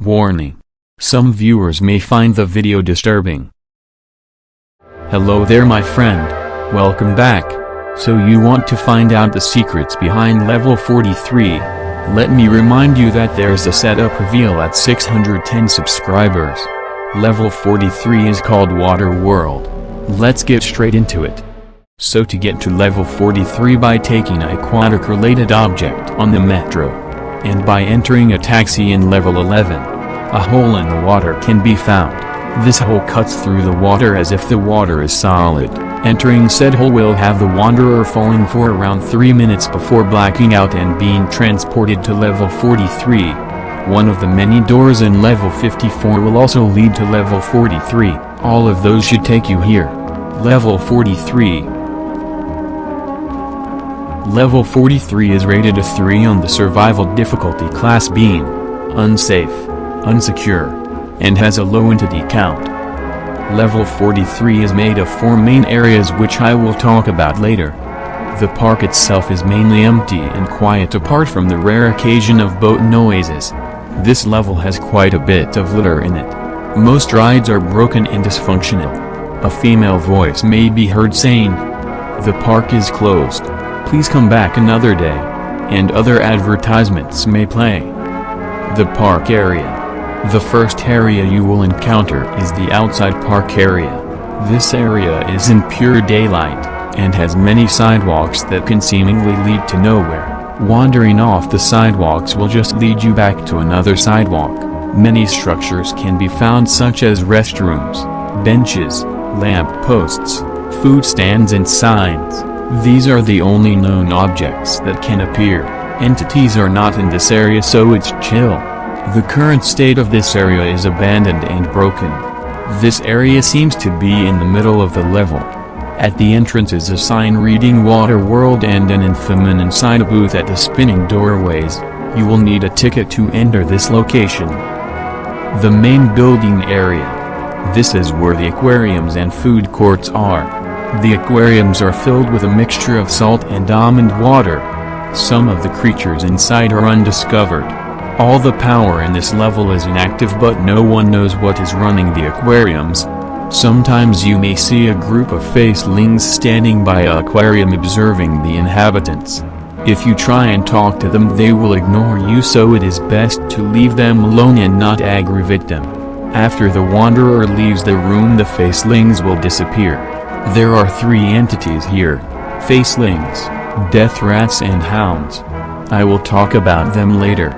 Warning. Some viewers may find the video disturbing. Hello there my friend. Welcome back. So you want to find out the secrets behind level 43. Let me remind you that there's a setup reveal at 610 subscribers. Level 43 is called Water World. Let's get straight into it. So to get to level 43 by taking a aquatic related object on the metro, and by entering a taxi in level 11, a hole in the water can be found. This hole cuts through the water as if the water is solid. Entering said hole will have the wanderer falling for around 3 minutes before blacking out and being transported to level 43. One of the many doors in level 54 will also lead to level 43. All of those should take you here. Level 43. Level 43 is rated a 3 on the survival difficulty class, being unsafe, unsecure, and has a low entity count. Level 43 is made of 4 main areas which I will talk about later. The park itself is mainly empty and quiet apart from the rare occasion of boat noises. This level has quite a bit of litter in it. Most rides are broken and dysfunctional. A female voice may be heard saying, "The park is closed. Please come back another day," and other advertisements may play. The park area. The first area you will encounter is the outside park area. This area is in pure daylight, and has many sidewalks that can seemingly lead to nowhere. Wandering off the sidewalks will just lead you back to another sidewalk. Many structures can be found such as restrooms, benches, lamp posts, food stands and signs. These are the only known objects that can appear. Entities are not in this area, so it's chill. The current state of this area is abandoned and broken. This area seems to be in the middle of the level. At the entrance is a sign reading Water World and an infamous inside a booth at the spinning doorways. You will need a ticket to enter this location. The main building area. This is where the aquariums and food courts are. The aquariums are filled with a mixture of salt and almond water. Some of the creatures inside are undiscovered. All the power in this level is inactive, but no one knows what is running the aquariums. Sometimes you may see a group of facelings standing by an aquarium observing the inhabitants. If you try and talk to them, they will ignore you, so it is best to leave them alone and not aggravate them. After the wanderer leaves the room, the facelings will disappear. There are 3 entities here: facelings, death rats and hounds. I will talk about them later.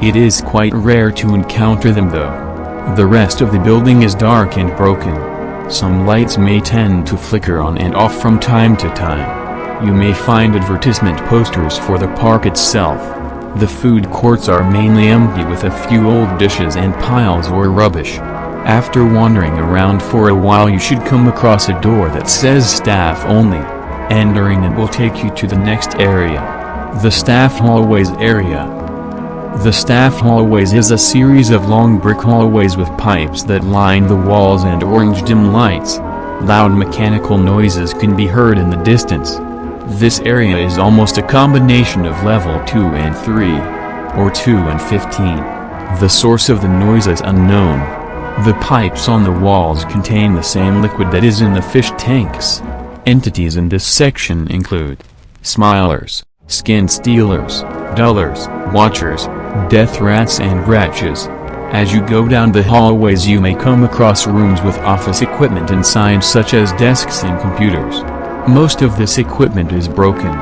It is quite rare to encounter them though. The rest of the building is dark and broken. Some lights may tend to flicker on and off from time to time. You may find advertisement posters for the park itself. The food courts are mainly empty with a few old dishes and piles or rubbish. After wandering around for a while, you should come across a door that says staff only. Entering it will take you to the next area. The staff hallways area. The staff hallways is a series of long brick hallways with pipes that line the walls and orange dim lights. Loud mechanical noises can be heard in the distance. This area is almost a combination of level 2 and 3, or 2 and 15. The source of the noise is unknown. The pipes on the walls contain the same liquid that is in the fish tanks. Entities in this section include smilers, skin stealers, dullers, watchers, death rats and wretches. As you go down the hallways, you may come across rooms with office equipment inside, such as desks and computers. Most of this equipment is broken.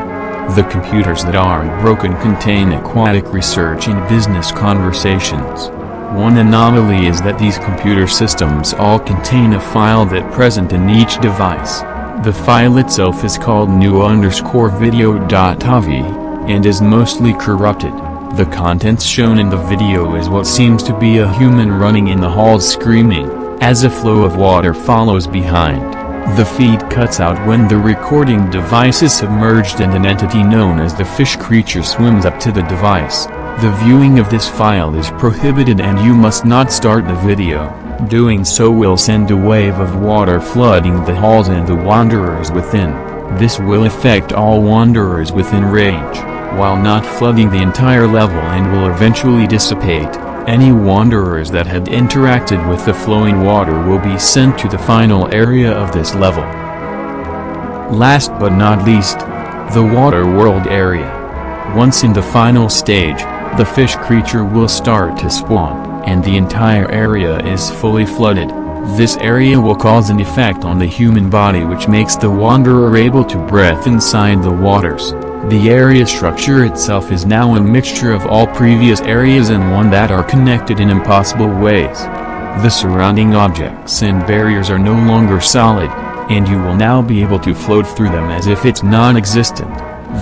The computers that aren't broken contain aquatic research and business conversations. One anomaly is that these computer systems all contain a file that present in each device. The file itself is called new_video.avi, and is mostly corrupted. The contents shown in the video is what seems to be a human running in the halls screaming, as a flow of water follows behind. The feed cuts out when the recording device is submerged and an entity known as the fish creature swims up to the device. The viewing of this file is prohibited and you must not start the video. Doing so will send a wave of water flooding the halls and the wanderers within. This will affect all wanderers within range, while not flooding the entire level, and will eventually dissipate. Any wanderers that had interacted with the flowing water will be sent to the final area of this level. Last but not least, the water world area. Once in the final stage, the fish creature will start to spawn, and the entire area is fully flooded. This area will cause an effect on the human body which makes the wanderer able to breathe inside the waters. The area structure itself is now a mixture of all previous areas and one that are connected in impossible ways. The surrounding objects and barriers are no longer solid, and you will now be able to float through them as if it's non-existent.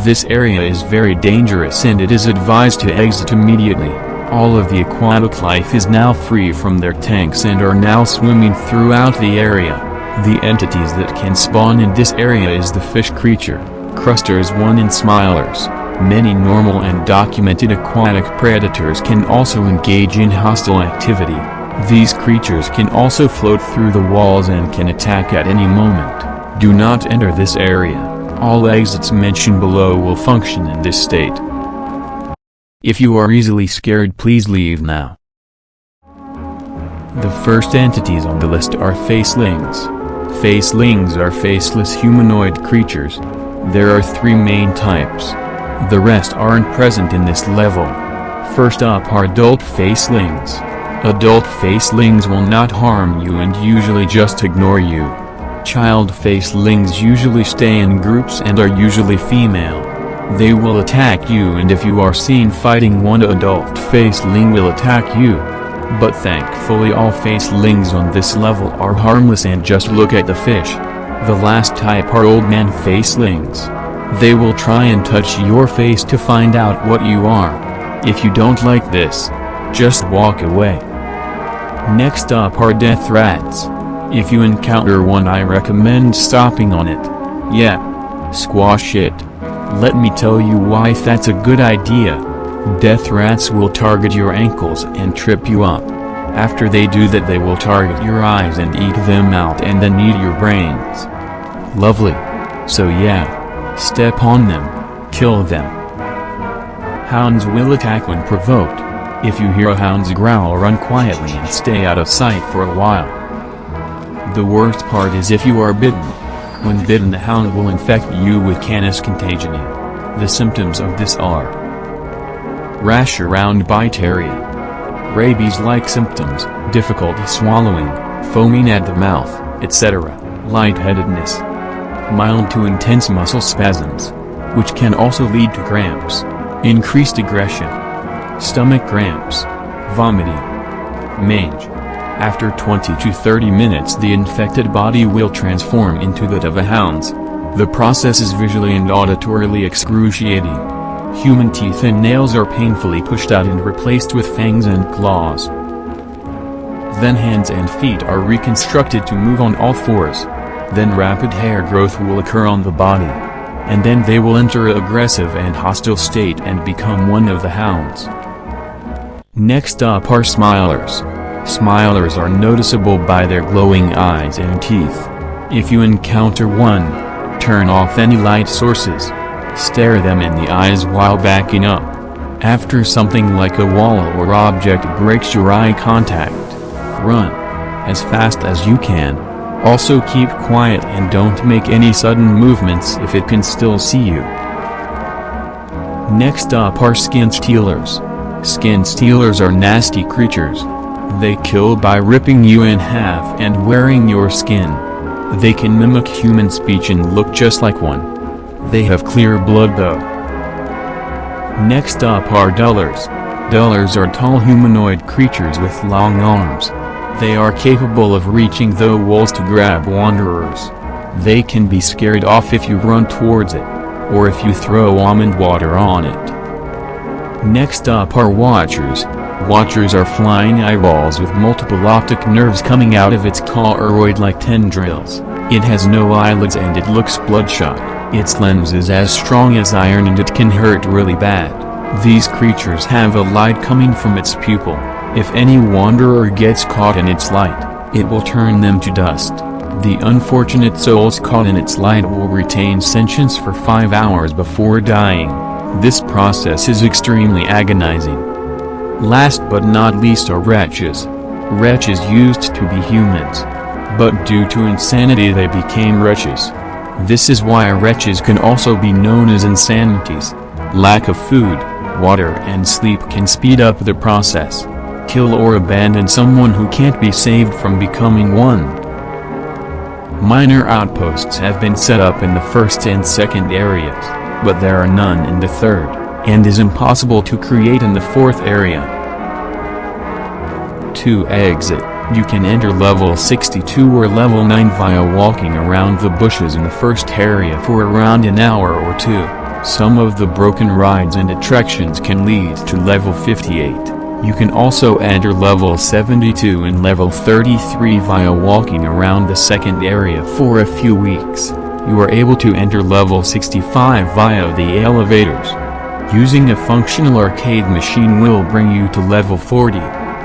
This area is very dangerous and it is advised to exit immediately. All of the aquatic life is now free from their tanks and are now swimming throughout the area. The entities that can spawn in this area is the fish creature, crusters 1 and smilers. Many normal and documented aquatic predators can also engage in hostile activity. These creatures can also float through the walls and can attack at any moment. Do not enter this area. All exits mentioned below will function in this state. If you are easily scared, please leave now. The first entities on the list are facelings. Facelings are faceless humanoid creatures. There are 3 main types. The rest aren't present in this level. First up are adult facelings. Adult facelings will not harm you and usually just ignore you. Child facelings usually stay in groups and are usually female. They will attack you, and if you are seen fighting one adult faceling will attack you. But thankfully all facelings on this level are harmless and just look at the fish. The last type are old man facelings. They will try and touch your face to find out what you are. If you don't like this, just walk away. Next up are death rats. If you encounter one, I recommend stopping on it. Yeah, squash it. Let me tell you why that's a good idea. Death rats will target your ankles and trip you up. After they do that, they will target your eyes and eat them out and then eat your brains. Lovely. So yeah, step on them, kill them. Hounds will attack when provoked. If you hear a hound's growl, run quietly and stay out of sight for a while. The worst part is if you are bitten. When bitten, the hound will infect you with Canis contagioni. The symptoms of this are rash around bite area, rabies-like symptoms, difficulty swallowing, foaming at the mouth, etc., lightheadedness, mild to intense muscle spasms, which can also lead to cramps, increased aggression, stomach cramps, vomiting, mange. After 20 to 30 minutes the infected body will transform into that of a hound's. The process is visually and auditorily excruciating. Human teeth and nails are painfully pushed out and replaced with fangs and claws. Then hands and feet are reconstructed to move on all fours. Then rapid hair growth will occur on the body. And then they will enter an aggressive and hostile state and become one of the hounds. Next up are smilers. Smilers are noticeable by their glowing eyes and teeth. If you encounter one, turn off any light sources. Stare them in the eyes while backing up. After something like a wall or object breaks your eye contact, run as fast as you can. Also keep quiet and don't make any sudden movements if it can still see you. Next up are skin stealers. Skin stealers are nasty creatures. They kill by ripping you in half and wearing your skin. They can mimic human speech and look just like one. They have clear blood though. Next up are dullers. Dullers are tall humanoid creatures with long arms. They are capable of reaching the walls to grab wanderers. They can be scared off if you run towards it, or if you throw almond water on it. Next up are watchers. Watchers are flying eyeballs with multiple optic nerves coming out of its cauroid-like tendrils. It has no eyelids and it looks bloodshot. Its lens is as strong as iron and it can hurt really bad. These creatures have a light coming from its pupil. If any wanderer gets caught in its light, it will turn them to dust. The unfortunate souls caught in its light will retain sentience for 5 hours before dying. This process is extremely agonizing. Last but not least are wretches. Wretches used to be humans, but due to insanity they became wretches. This is why wretches can also be known as insanities. Lack of food, water and sleep can speed up the process. Kill or abandon someone who can't be saved from becoming one. Minor outposts have been set up in the first and second areas, but there are none in the third, and is impossible to create in the fourth area. To exit, you can enter level 62 or level 9 via walking around the bushes in the first area for around an hour or two. Some of the broken rides and attractions can lead to level 58. You can also enter level 72 and level 33 via walking around the second area for a few weeks. You are able to enter level 65 via the elevators. Using a functional arcade machine will bring you to level 40.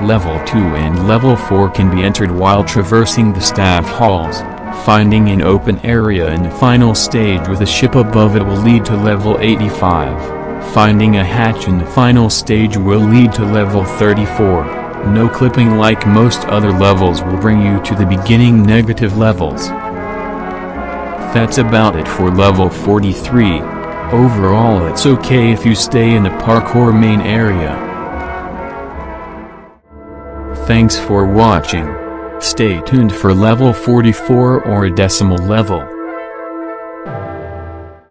Level 2 and level 4 can be entered while traversing the staff halls. Finding an open area in the final stage with a ship above it will lead to level 85. Finding a hatch in the final stage will lead to level 34. No clipping like most other levels will bring you to the beginning negative levels. That's about it for level 43. Overall it's okay if you stay in the parkour main area. Thanks for watching. Stay tuned for level 44 or a decimal level.